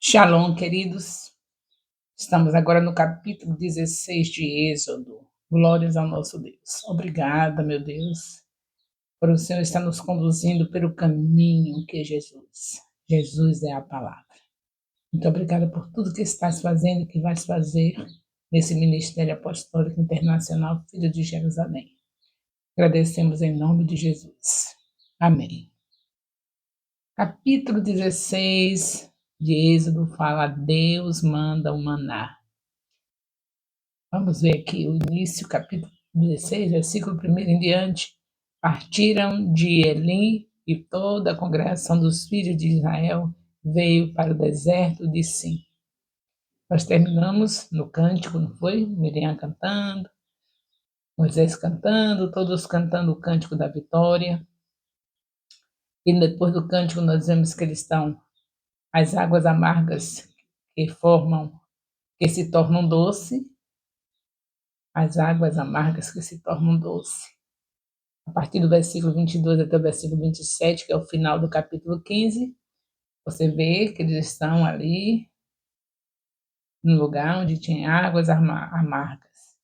Shalom, queridos. Estamos agora no capítulo 16 de Êxodo. Glórias ao nosso Deus. Obrigada, meu Deus, por o Senhor estar nos conduzindo pelo caminho que é Jesus. Jesus é a palavra. Muito obrigada por tudo que estás fazendo e que vais fazer nesse Ministério Apostólico Internacional Filho de Jerusalém. Agradecemos em nome de Jesus. Amém. Capítulo 16 de Êxodo fala: Deus manda o maná. Vamos ver aqui o início, capítulo 16, versículo 1 em diante. Partiram de Elim e toda a congregação dos filhos de Israel veio para o deserto de Sim. Nós terminamos no cântico, não foi? Miriam cantando, Moisés cantando, todos cantando o cântico da vitória. E depois do cântico nós vemos que eles estão as águas amargas que se tornam doce, as águas amargas que se tornam doce. A partir do versículo 22 até o versículo 27, que é o final do capítulo 15, você vê que eles estão ali no lugar onde tinha águas amargas.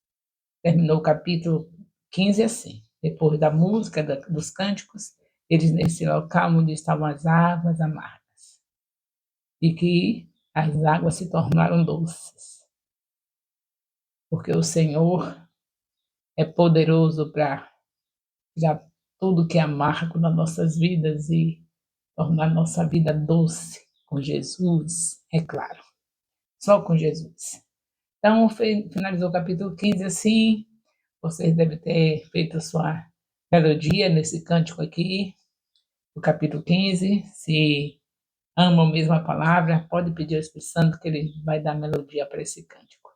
Terminou o capítulo 15 assim. Depois da música, dos cânticos, eles nesse local onde estavam as águas amargas. E que as águas se tornaram doces. Porque o Senhor é poderoso para tirar tudo que é amargo das nossas vidas e tornar nossa vida doce com Jesus, é claro, só com Jesus. Então, finalizou o capítulo 15 assim, vocês devem ter feito a sua melodia nesse cântico aqui, do capítulo 15, se amam mesmo a palavra, pode pedir ao Espírito Santo que ele vai dar melodia para esse cântico.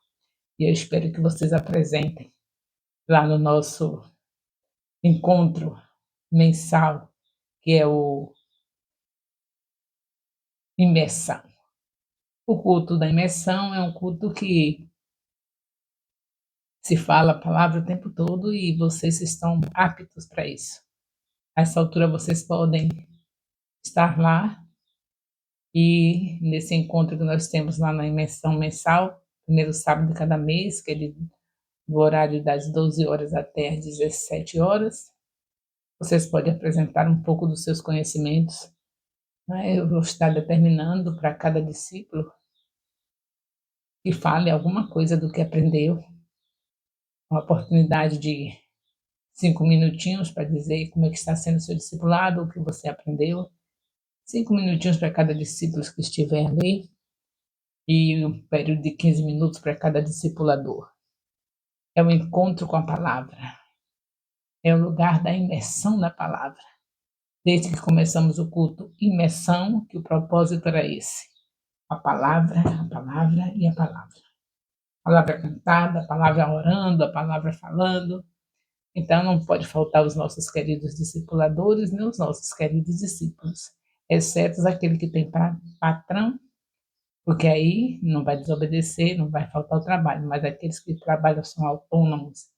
E eu espero que vocês apresentem lá no nosso encontro mensal, que é o Imersão. O culto da imersão é um culto que se fala a palavra o tempo todo e vocês estão aptos para isso. A essa altura vocês podem estar lá e nesse encontro que nós temos lá na imersão mensal, primeiro sábado de cada mês, que é do horário das 12 horas até as 17 horas, vocês podem apresentar um pouco dos seus conhecimentos. Eu vou estar determinando para cada discípulo que fale alguma coisa do que aprendeu, uma oportunidade de 5 minutinhos para dizer como é que está sendo o seu discipulado, o que você aprendeu. 5 minutinhos para cada discípulo que estiver ali e um período de 15 minutos para cada discipulador. É o encontro com a palavra. É o lugar da imersão na palavra. Desde que começamos o culto, imersão, que o propósito era esse. A palavra e a palavra. A palavra cantada, a palavra orando, a palavra falando. Então, não pode faltar os nossos queridos discipuladores, nem os nossos queridos discípulos, exceto aquele que tem patrão, porque aí não vai desobedecer, não vai faltar o trabalho, mas aqueles que trabalham são autônomos,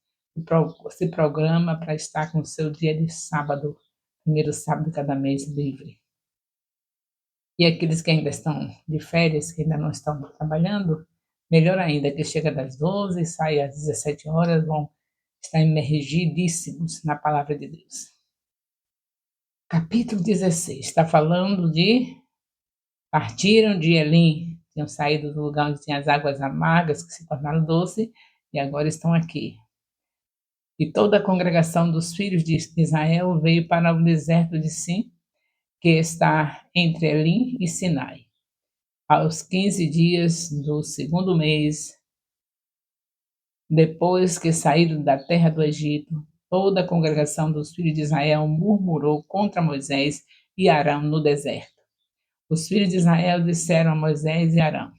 se programa para estar com o seu dia de sábado, primeiro sábado de cada mês livre. E aqueles que ainda estão de férias, que ainda não estão trabalhando, melhor ainda, que chega das 12 e sai às 17 horas, vão estar imergidíssimos na palavra de Deus. Capítulo 16, está falando de partiram de Elim, tinham saído do lugar onde tinha as águas amargas, que se tornaram doces, e agora estão aqui. E toda a congregação dos filhos de Israel veio para o deserto de Sim, que está entre Elim e Sinai. Aos 15 dias do segundo mês, depois que saíram da terra do Egito, toda a congregação dos filhos de Israel murmurou contra Moisés e Arão no deserto. Os filhos de Israel disseram a Moisés e Arão: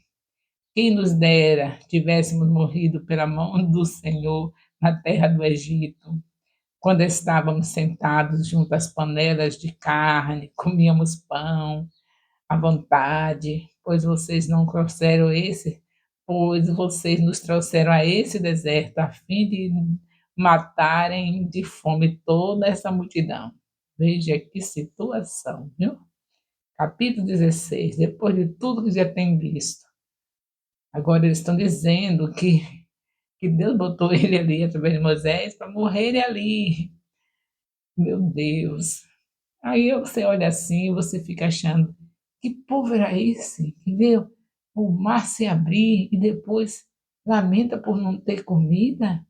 quem nos dera tivéssemos morrido pela mão do Senhor na terra do Egito, quando estávamos sentados junto às panelas de carne, comíamos pão à vontade, pois vocês nos trouxeram a esse deserto a fim de matarem de fome toda essa multidão. Veja que situação, viu? capítulo 16, depois de tudo que já tem visto, agora eles estão dizendo que Deus botou ele ali, através de Moisés, para morrer ali. Meu Deus! Aí você olha assim e você fica achando, que povo era esse que vê o mar se abrir e depois lamenta por não ter comida?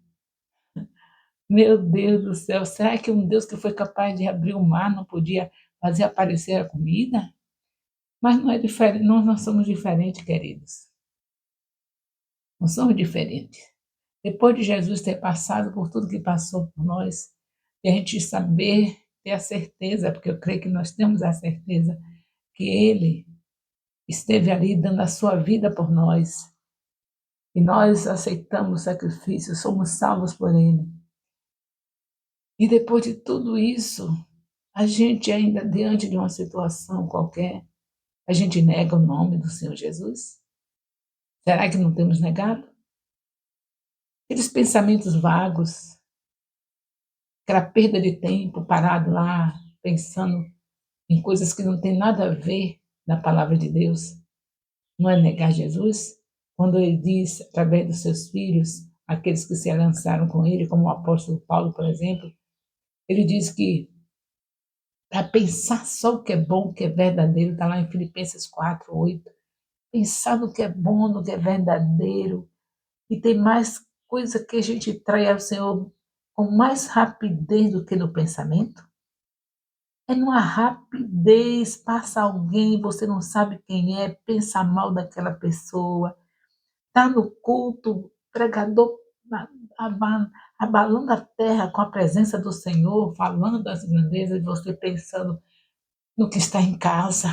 Meu Deus do céu, será que um Deus que foi capaz de abrir o mar não podia fazer aparecer a comida? Mas não é diferente, nós não somos diferentes, queridos. Não somos diferentes. Depois de Jesus ter passado por tudo que passou por nós, e a gente saber, ter a certeza, porque eu creio que nós temos a certeza, que Ele esteve ali dando a sua vida por nós, e nós aceitamos o sacrifício, somos salvos por Ele. E depois de tudo isso, a gente ainda diante de uma situação qualquer, a gente nega o nome do Senhor Jesus? Será que não temos negado? Aqueles pensamentos vagos, aquela perda de tempo parado lá, pensando em coisas que não tem nada a ver na palavra de Deus, não é negar Jesus? Quando ele diz, através dos seus filhos, aqueles que se lançaram com ele, como o apóstolo Paulo, por exemplo, ele diz que para pensar só o que é bom, o que é verdadeiro, está lá em Filipenses 4:8. Pensar no que é bom, no que é verdadeiro, e tem mais coisa que a gente trai ao Senhor com mais rapidez do que no pensamento. É numa rapidez, passa alguém, você não sabe quem é, pensa mal daquela pessoa, está no culto, pregador abalando a terra com a presença do Senhor, falando das grandezas, e você pensando no que está em casa,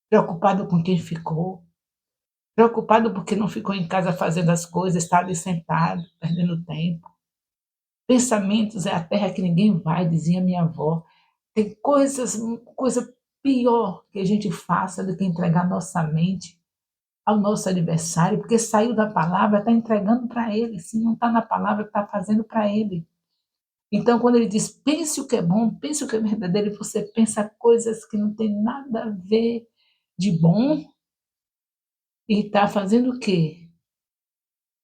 preocupado com quem ficou, preocupado porque não ficou em casa fazendo as coisas, está ali sentado, perdendo tempo. Pensamentos é a terra que ninguém vai, dizia minha avó. Tem coisa pior que a gente faça do que entregar nossa mente ao nosso adversário, porque saiu da palavra, está entregando para ele. Se não está na palavra, está fazendo para ele. Então, quando ele diz, pense o que é bom, pense o que é verdadeiro, e você pensa coisas que não tem nada a ver de bom, e está fazendo o quê?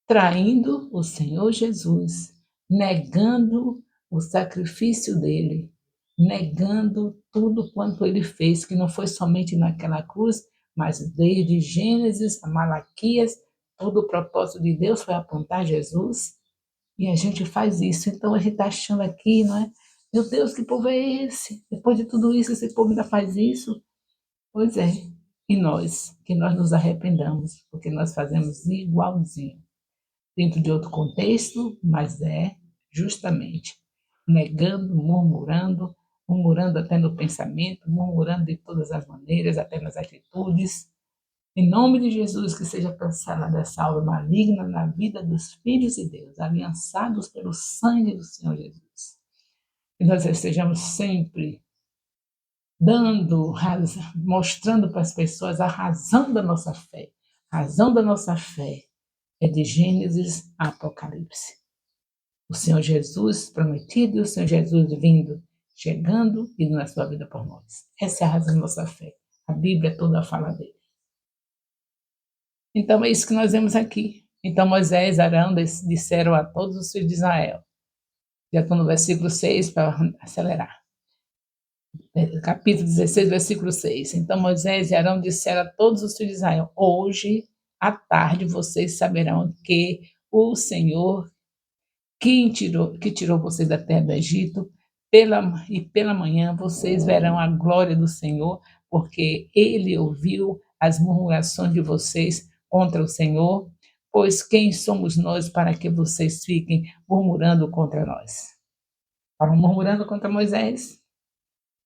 Traindo o Senhor Jesus, negando o sacrifício dele, negando tudo quanto ele fez, que não foi somente naquela cruz, mas desde Gênesis a Malaquias, todo o propósito de Deus foi apontar Jesus, e a gente faz isso. Então a gente está achando aqui, não é? Meu Deus, que povo é esse? Depois de tudo isso, esse povo ainda faz isso? Pois é. E nós, que nós nos arrependamos, porque nós fazemos igualzinho dentro de outro contexto, mas é justamente negando, murmurando, murmurando até no pensamento, murmurando de todas as maneiras, até nas atitudes. Em nome de Jesus, que seja cancelada essa obra maligna na vida dos filhos de Deus, aliançados pelo sangue do Senhor Jesus. Que nós estejamos sempre dando, mostrando para as pessoas a razão da nossa fé. A razão da nossa fé é de Gênesis a Apocalipse. O Senhor Jesus prometido e o Senhor Jesus vindo, chegando e dando a sua vida por nós. Essa é a razão da nossa fé. A Bíblia toda fala dele. Então é isso que nós vemos aqui. Então Moisés e Arão disseram a todos os filhos de Israel. Já estou no versículo 6 para acelerar. Capítulo 16, versículo 6. Então Moisés e Arão disseram a todos os filhos de Israel: hoje à tarde vocês saberão que o Senhor que tirou vocês da terra do Egito, pela manhã vocês verão a glória do Senhor, porque ele ouviu as murmurações de vocês contra o Senhor, pois quem somos nós para que vocês fiquem murmurando contra nós? Estavam murmurando contra Moisés,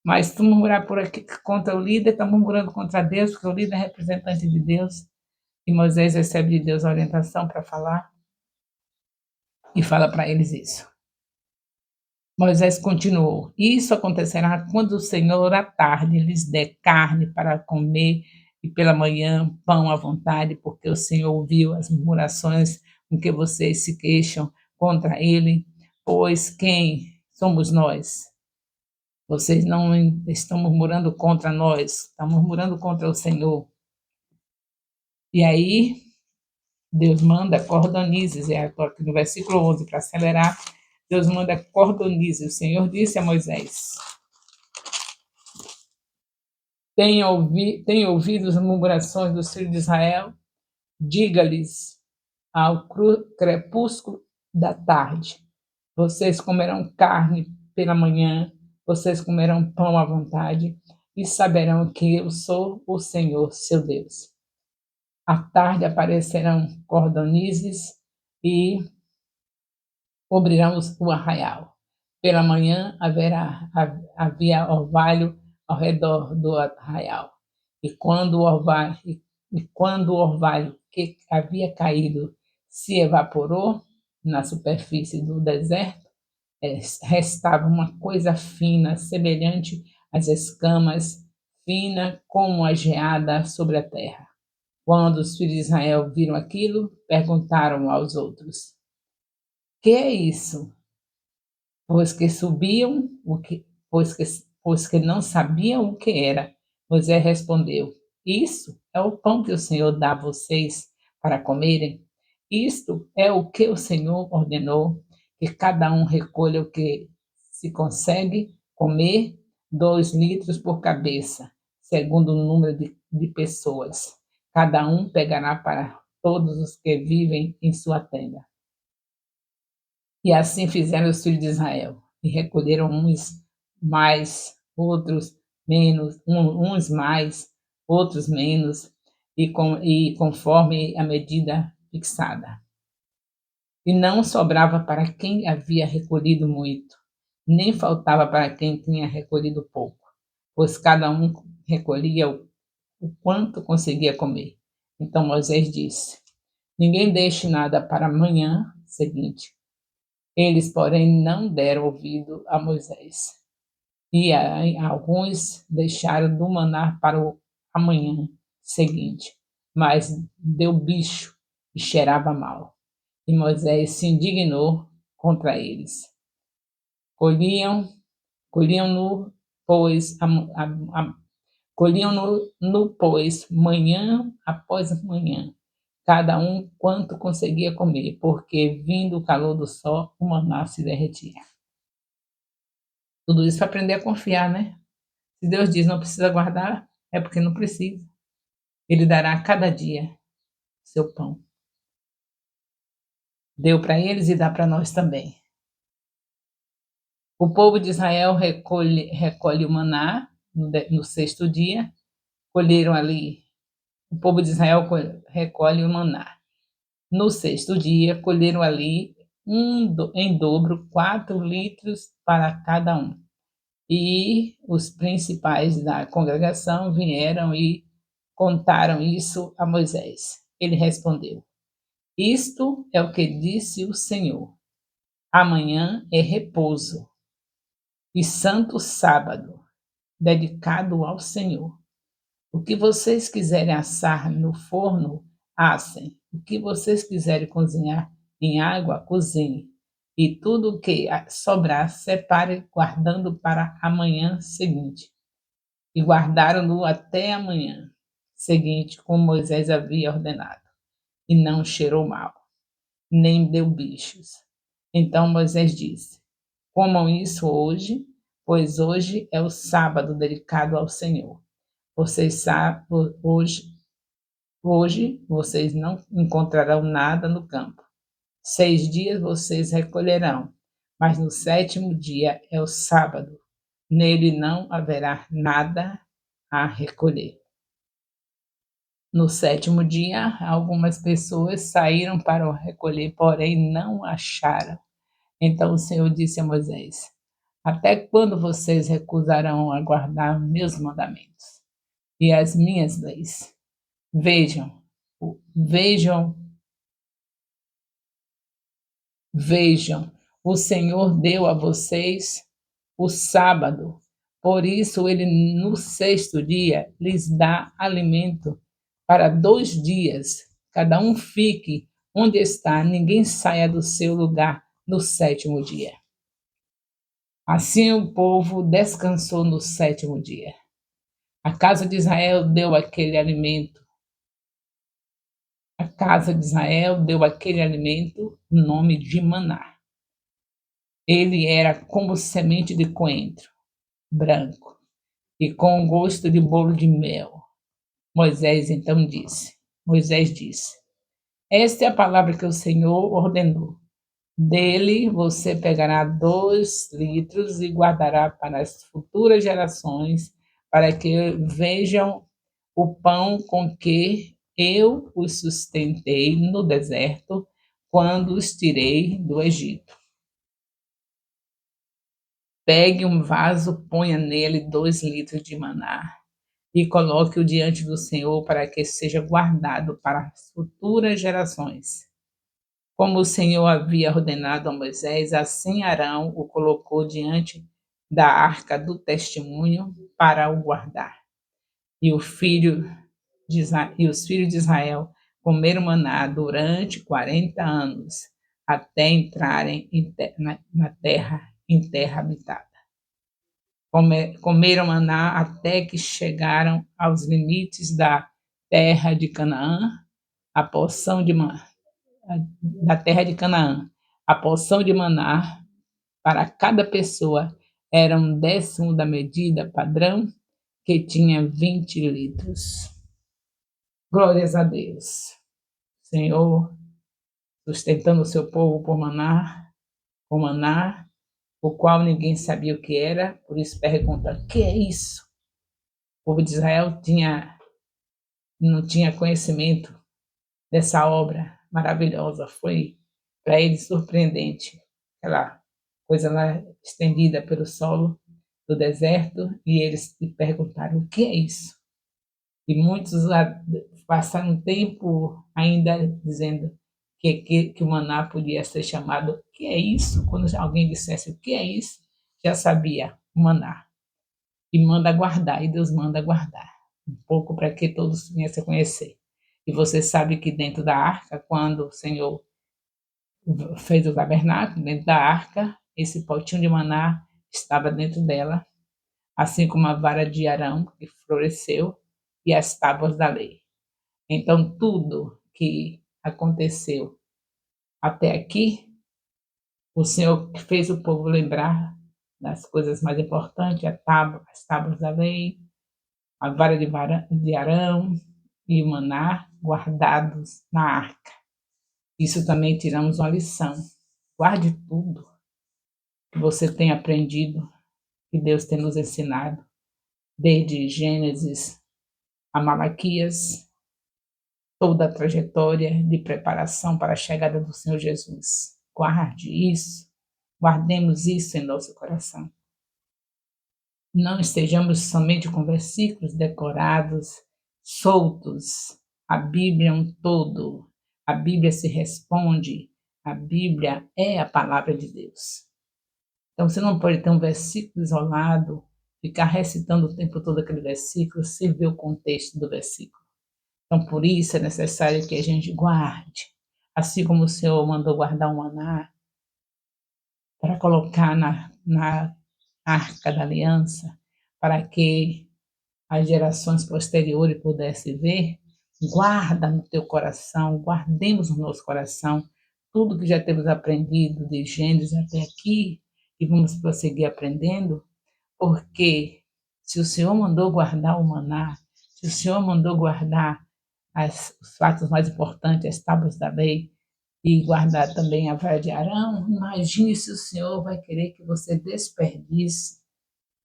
mas se tu murmurar por aqui contra o líder, está murmurando contra Deus, porque o líder é representante de Deus, e Moisés recebe de Deus a orientação para falar, e fala para eles isso. Moisés continuou: isso acontecerá quando o Senhor à tarde lhes der carne para comer e pela manhã pão à vontade, porque o Senhor ouviu as murmurações com que vocês se queixam contra ele, pois quem somos nós? Vocês não estão murmurando contra nós, estão murmurando contra o Senhor. E aí, Deus manda cordonizes, aqui no versículo 11, para acelerar, Deus manda cordonizes. O Senhor disse a Moisés: Tem ouvido as murmurações dos filhos de Israel? Diga-lhes ao crepúsculo da tarde: vocês comerão carne pela manhã, vocês comerão pão à vontade, e saberão que eu sou o Senhor, seu Deus. À tarde aparecerão cordonizes e cobrirão o arraial. Pela manhã havia orvalho ao redor do arraial. E quando o orvalho que havia caído se evaporou na superfície do deserto, restava uma coisa fina, semelhante às escamas, fina como a geada sobre a terra. Quando os filhos de Israel viram aquilo, perguntaram aos outros: que é isso? Pois que subiam, pois que não sabiam o que era. Moisés respondeu: Isso é o pão que o Senhor dá a vocês para comerem. Isto é o que o Senhor ordenou, que cada um recolha o que se consegue comer, 2 litros por cabeça, segundo o número de pessoas. Cada um pegará para todos os que vivem em sua tenda. E assim fizeram os filhos de Israel, e recolheram uns mais, outros menos, uns mais, outros menos, e conforme a medida fixada. E não sobrava para quem havia recolhido muito, nem faltava para quem tinha recolhido pouco, pois cada um recolhia o quanto conseguia comer. Então Moisés disse: Ninguém deixe nada para amanhã seguinte. Eles, porém, não deram ouvido a Moisés. E alguns deixaram do maná para o amanhã seguinte, mas deu bicho e cheirava mal. E Moisés se indignou contra eles. Colhiam, colhiam-no, pois, colhiam-no, pois, manhã após manhã, cada um quanto conseguia comer, porque, vindo o calor do sol, o maná se derretia. Tudo isso para aprender a confiar, né? Se Deus diz não precisa guardar, é porque não precisa. Ele dará a cada dia seu pão. Deu para eles e dá para nós também. O povo de Israel recolhe o maná no sexto dia. Colheram ali. O povo de Israel recolhe o maná. No sexto dia, colheram ali em dobro 4 litros para cada um. E os principais da congregação vieram e contaram isso a Moisés. Ele respondeu: Isto é o que disse o Senhor. Amanhã é repouso e santo sábado, dedicado ao Senhor. O que vocês quiserem assar no forno, assem. O que vocês quiserem cozinhar em água, cozinhem. E tudo o que sobrar, separe, guardando para amanhã seguinte. E guardaram-no até amanhã seguinte, como Moisés havia ordenado. E não cheirou mal, nem deu bichos. Então Moisés disse: Comam isso hoje, pois hoje é o sábado dedicado ao Senhor. Vocês sabem, hoje vocês não encontrarão nada no campo. 6 dias vocês recolherão, mas no sétimo dia é o sábado. Nele não haverá nada a recolher. No sétimo dia, algumas pessoas saíram para o recolher, porém não acharam. Então o Senhor disse a Moisés: Até quando vocês recusarão a guardar meus mandamentos e as minhas leis? Vejam, vejam, vejam, o Senhor deu a vocês o sábado, por isso ele no sexto dia lhes dá alimento para 2 dias. Cada um fique onde está, ninguém saia do seu lugar no sétimo dia. Assim o povo descansou no sétimo dia. A casa de Israel deu aquele alimento. A casa de Israel deu aquele alimento o nome de maná. Ele era como semente de coentro, branco, e com gosto de bolo de mel. Moisés disse, esta é a palavra que o Senhor ordenou. Dele você pegará 2 litros e guardará para as futuras gerações, para que vejam o pão com que eu os sustentei no deserto, quando os tirei do Egito. Pegue um vaso, ponha nele 2 litros de maná e coloque-o diante do Senhor para que seja guardado para as futuras gerações. Como o Senhor havia ordenado a Moisés, assim Arão o colocou diante da arca do testemunho para o guardar. E, os filhos de Israel comeram maná durante 40 anos, até entrarem em terra habitada. Comeram maná até que chegaram aos limites da terra de Canaã, a porção de da terra de Canaã. A porção de maná para cada pessoa era 1/10 da medida padrão, que tinha 20 litros. Glórias a Deus. Senhor, sustentando o seu povo com maná, o qual ninguém sabia o que era, por isso pergunta: o que é isso? O povo de Israel não tinha conhecimento dessa obra maravilhosa. Foi para eles surpreendente. Aquela coisa lá estendida pelo solo do deserto, e eles se perguntaram: o que é isso? E muitos passaram tempo ainda dizendo que o maná podia ser chamado: o que é isso? Quando alguém dissesse o que é isso, já sabia: o maná. E manda guardar, e Deus manda guardar um pouco para que todos venham a conhecer. E você sabe que dentro da arca, quando o Senhor fez o tabernáculo, dentro da arca, esse potinho de maná estava dentro dela, assim como a vara de Arão, que floresceu, e as tábuas da lei. Então, tudo que aconteceu até aqui, o Senhor fez o povo lembrar das coisas mais importantes, as tábuas da lei, a vara de Arão e o maná guardados na arca. Isso também tiramos uma lição. Guarde tudo que você tem aprendido, que Deus tem nos ensinado, desde Gênesis a Malaquias, toda a trajetória de preparação para a chegada do Senhor Jesus. Guarde isso, guardemos isso em nosso coração. Não estejamos somente com versículos decorados, soltos. A Bíblia é um todo. A Bíblia se responde. A Bíblia é a palavra de Deus. Então, você não pode ter um versículo isolado, ficar recitando o tempo todo aquele versículo, sem ver o contexto do versículo. Então, por isso é necessário que a gente guarde, assim como o Senhor mandou guardar o maná para colocar na arca da aliança, para que as gerações posteriores pudessem ver. Guarda no teu coração, guardemos no nosso coração tudo que já temos aprendido de Gênesis até aqui, e vamos prosseguir aprendendo, porque se o Senhor mandou guardar o maná, se o Senhor mandou guardar os fatos mais importantes, as tábuas da lei, e guardar também a vara de Arão, imagine se o Senhor vai querer que você desperdice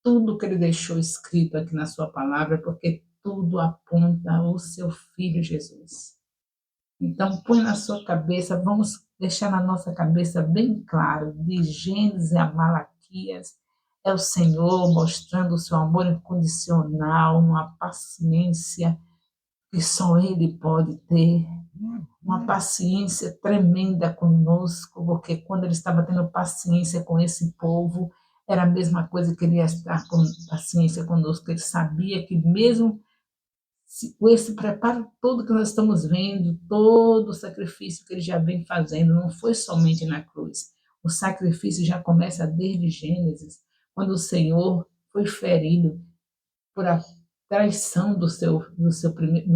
tudo que ele deixou escrito aqui na sua palavra, porque tudo aponta ao seu Filho Jesus. Então, põe na sua cabeça, vamos deixar na nossa cabeça bem claro, de Gênesis a Malaquias, é o Senhor mostrando o seu amor incondicional, uma paciência que só Ele pode ter, uma paciência tremenda conosco, porque quando Ele estava tendo paciência com esse povo, era a mesma coisa que Ele ia estar com paciência conosco. Ele sabia que mesmo com esse preparo todo que nós estamos vendo, todo o sacrifício que Ele já vem fazendo, não foi somente na cruz. O sacrifício já começa desde Gênesis, quando o Senhor foi ferido por a traição do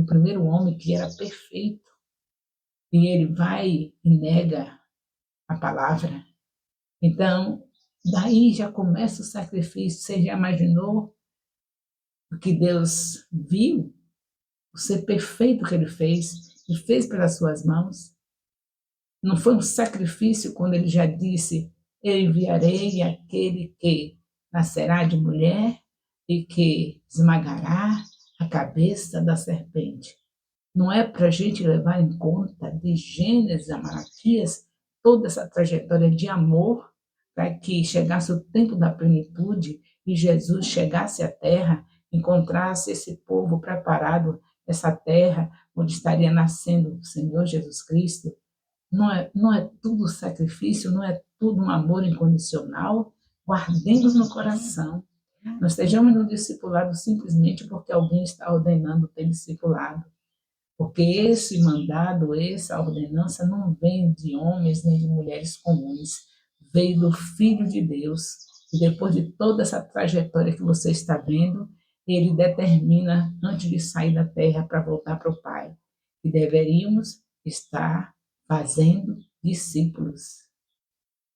primeiro homem, que era perfeito, e ele vai e nega a palavra. Então, daí já começa o sacrifício. Você já imaginou o que Deus viu? O ser perfeito que ele fez, e fez pelas suas mãos. Não foi um sacrifício quando ele já disse: eu enviarei aquele que nascerá de mulher e que esmagará a cabeça da serpente. Não é para a gente levar em conta, de Gênesis a Malaquias, toda essa trajetória de amor, para que chegasse o tempo da plenitude e Jesus chegasse à terra, encontrasse esse povo preparado, essa terra onde estaria nascendo o Senhor Jesus Cristo. Não é tudo sacrifício, não é tudo um amor incondicional. Guardemos no coração. Não estejamos no discipulado simplesmente porque alguém está ordenando ter discipulado. Porque esse mandado, essa ordenança não vem de homens nem de mulheres comuns, veio do Filho de Deus. E depois de toda essa trajetória que você está vendo, ele determina, antes de sair da terra para voltar para o Pai, que deveríamos estar fazendo discípulos.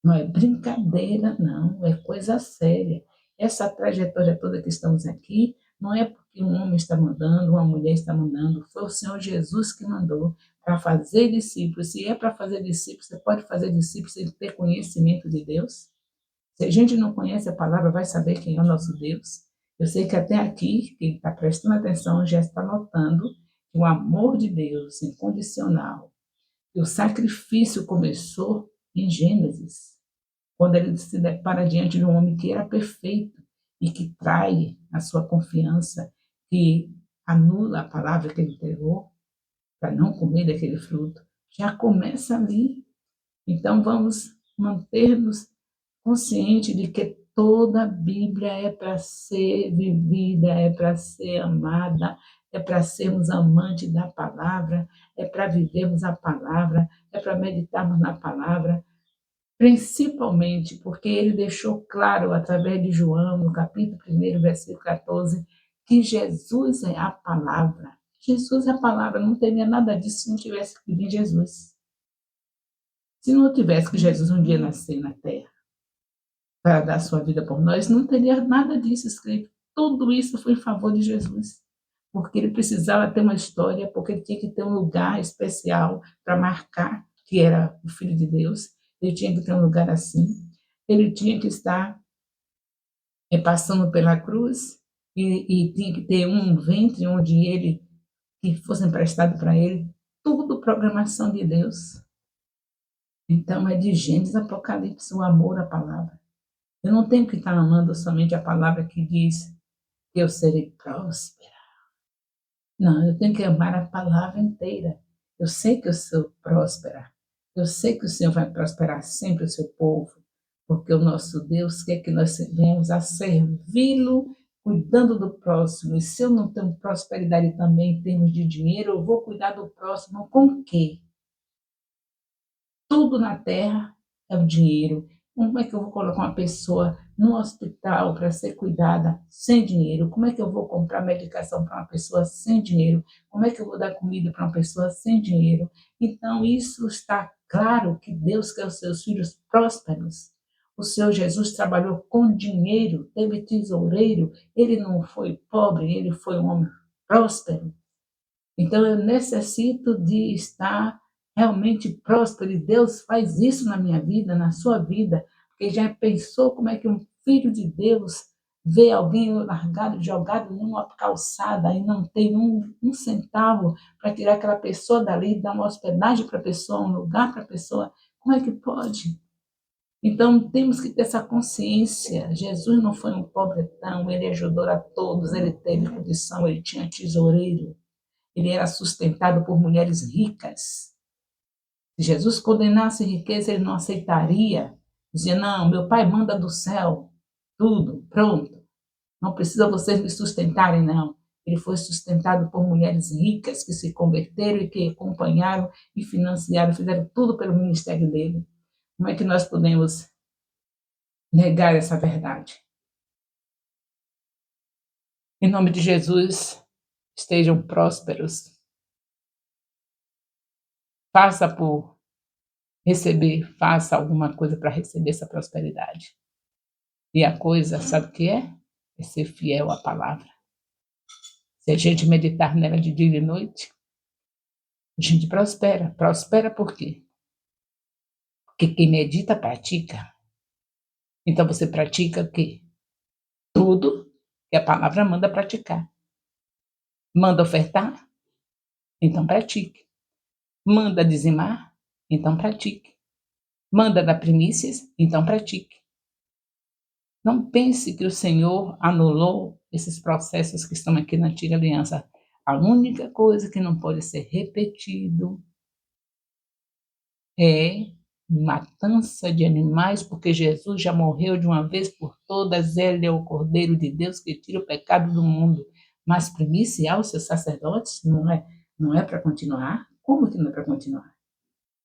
Não é brincadeira, não, é coisa séria. Essa trajetória toda que estamos aqui, não é porque um homem está mandando, uma mulher está mandando, foi o Senhor Jesus que mandou para fazer discípulos. Se é para fazer discípulos, você pode fazer discípulos sem ter conhecimento de Deus? Se a gente não conhece a palavra, vai saber quem é o nosso Deus? Eu sei que até aqui, quem está prestando atenção já está notando que o amor de Deus incondicional, e o sacrifício começou em Gênesis, quando ele se depara diante de um homem que era perfeito e que trai a sua confiança, que anula a palavra que ele entregou para não comer daquele fruto. Já começa ali. Então vamos manter-nos conscientes de que toda a Bíblia é para ser vivida, é para ser amada, é para sermos amantes da palavra, é para vivermos a palavra, é para meditarmos na palavra, principalmente porque ele deixou claro, através de João, no capítulo 1, versículo 14, que Jesus é a palavra. Jesus é a palavra, não teria nada disso se não tivesse que vir Jesus. Se não tivesse que Jesus um dia nascer na terra para dar sua vida por nós, não teria nada disso escrito. Tudo isso foi em favor de Jesus, porque ele precisava ter uma história, porque ele tinha que ter um lugar especial para marcar que era o Filho de Deus. Ele tinha que ter um lugar assim. Ele tinha que estar passando pela cruz e tinha que ter um ventre onde ele, que fosse emprestado para ele. Tudo programação de Deus. Então é de Gênesis a Apocalipse o amor à palavra. Eu não tenho que estar amando somente a palavra que diz que eu serei próspera. Não, eu tenho que amar a palavra inteira. Eu sei que eu sou próspera. Eu sei que o Senhor vai prosperar sempre o seu povo, porque o nosso Deus quer que nós venhamos a servi-lo, cuidando do próximo. E se eu não tenho prosperidade também em termos de dinheiro, eu vou cuidar do próximo com o quê? Tudo na terra é o dinheiro. Como é que eu vou colocar uma pessoa no hospital para ser cuidada sem dinheiro? Como é que eu vou comprar medicação para uma pessoa sem dinheiro? Como é que eu vou dar comida para uma pessoa sem dinheiro? Então, isso está claro que Deus quer os seus filhos prósperos. O Senhor Jesus trabalhou com dinheiro, teve tesoureiro, ele não foi pobre, ele foi um homem próspero. Então, eu necessito de estar realmente próspero, e Deus faz isso na minha vida, na sua vida, porque já pensou como é que um filho de Deus vê alguém largado, jogado numa calçada e não tem um centavo para tirar aquela pessoa dali, dar uma hospedagem para a pessoa, um lugar para a pessoa? Como é que pode? Então, temos que ter essa consciência. Jesus não foi um pobretão, ele ajudou a todos, ele teve condição, ele tinha tesoureiro, ele era sustentado por mulheres ricas. Se Jesus condenasse riqueza, ele não aceitaria. Dizia, não, meu pai manda do céu, tudo, pronto. Não precisa vocês me sustentarem, não. Ele foi sustentado por mulheres ricas que se converteram e que acompanharam e financiaram, fizeram tudo pelo ministério dele. Como é que nós podemos negar essa verdade? Em nome de Jesus, estejam prósperos. Faça por receber, faça alguma coisa para receber essa prosperidade. E a coisa, sabe o que é? É ser fiel à palavra. Se a gente meditar nela de dia e de noite, a gente prospera. Prospera por quê? Porque quem medita, pratica. Então você pratica o quê? Tudo que a palavra manda praticar. Manda ofertar? Então pratique. Manda dizimar? Então pratique. Manda dar primícias? Então pratique. Não pense que o Senhor anulou esses processos que estão aqui na antiga aliança. A única coisa que não pode ser repetido é matança de animais, porque Jesus já morreu de uma vez por todas, ele é o Cordeiro de Deus que tira o pecado do mundo. Mas primícia aos seus sacerdotes não é para continuar? Como que não é para continuar?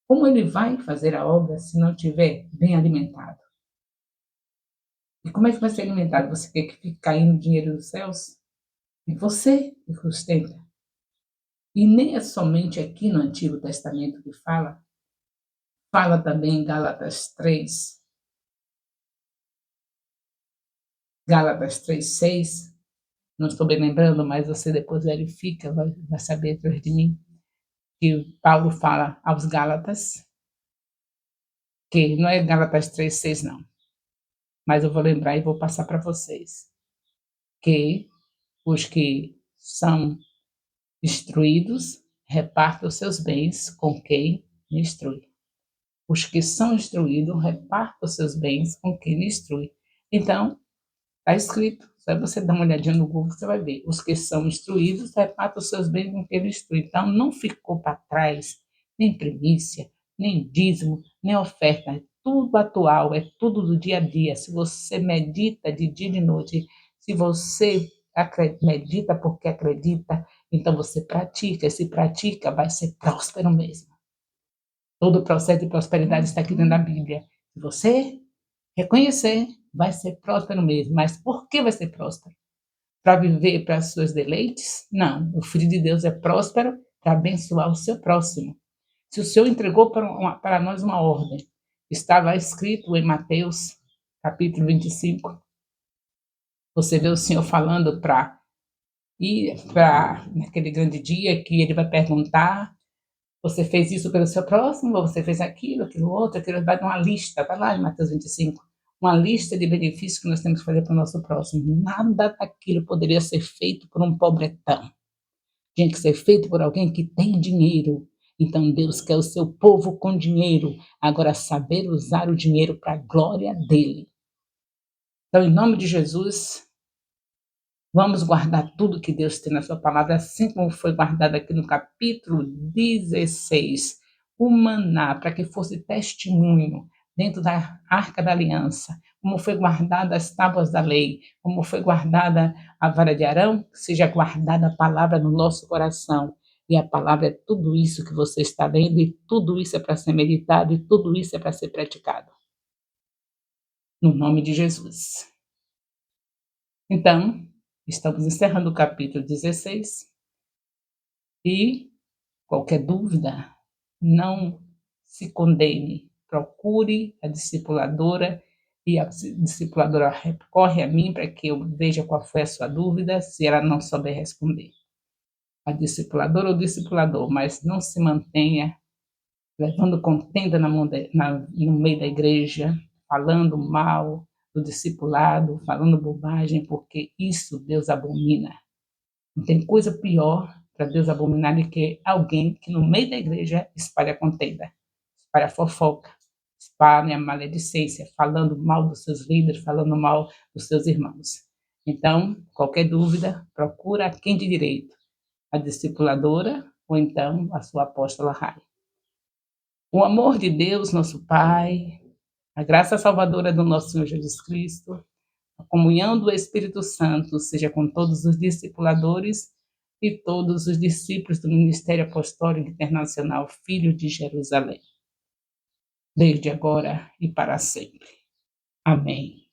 Como ele vai fazer a obra se não estiver bem alimentado? E como é que vai ser alimentado? Você quer que fique caindo dinheiro dos céus? É você que sustenta. E nem é somente aqui no Antigo Testamento que fala também em Gálatas 3, Gálatas 3:6. Não estou bem lembrando, mas você depois verifica, vai saber atrás de mim, que Paulo fala aos Gálatas, que não é Gálatas 3:6 não, mas eu vou lembrar e vou passar para vocês, que os que são instruídos repartam os seus bens com quem instrui. Os que são instruídos repartam os seus bens com quem instrui. Então, está escrito. Se você dar uma olhadinha no Google, você vai ver. Os que são instruídos repartam os seus bens com quem instrui. Então, não ficou para trás nem primícia, nem dízimo, nem oferta. É tudo atual, é tudo do dia a dia. Se você medita de dia e de noite, se você medita porque acredita, então você pratica. Se pratica, vai ser próspero mesmo. Todo o processo de prosperidade está aqui dentro da Bíblia. Se você reconhecer, vai ser próspero mesmo. Mas por que vai ser próspero? Para viver para os seus deleites? Não. O Filho de Deus é próspero para abençoar o seu próximo. Se o Senhor entregou para nós uma ordem, estava escrito em Mateus, capítulo 25, você vê o Senhor falando para ir para naquele grande dia que ele vai perguntar: você fez isso pelo seu próximo, ou você fez aquilo outro, aquilo, vai dar uma lista, vai lá em Mateus 25, uma lista de benefícios que nós temos que fazer para o nosso próximo. Nada daquilo poderia ser feito por um pobretão. Tinha que ser feito por alguém que tem dinheiro. Então Deus quer o seu povo com dinheiro. Agora, saber usar o dinheiro para a glória dele. Então, em nome de Jesus, vamos guardar tudo que Deus tem na sua palavra, assim como foi guardado aqui no capítulo 16, o maná, para que fosse testemunho dentro da Arca da Aliança, como foi guardada as tábuas da lei, como foi guardada a vara de Arão, que seja guardada a palavra no nosso coração. E a palavra é tudo isso que você está lendo, e tudo isso é para ser meditado, e tudo isso é para ser praticado. No nome de Jesus. Então, estamos encerrando o capítulo 16 e qualquer dúvida, não se condene. Procure a discipuladora e a discipuladora recorre a mim para que eu veja qual foi a sua dúvida, se ela não souber responder. A discipuladora ou discipulador, mas não se mantenha levando contenda no meio da igreja, falando mal do discipulado, falando bobagem, porque isso Deus abomina. Não tem coisa pior para Deus abominar do que alguém que no meio da igreja espalha contenda, espalha fofoca, espalha maledicência, falando mal dos seus líderes, falando mal dos seus irmãos. Então, qualquer dúvida, procura quem de direito, a discipuladora ou então a sua apóstola Rai. O amor de Deus, nosso Pai, a graça salvadora do nosso Senhor Jesus Cristo, a comunhão do Espírito Santo seja com todos os discipuladores e todos os discípulos do Ministério Apostólico Internacional Filho de Jerusalém, desde agora e para sempre. Amém.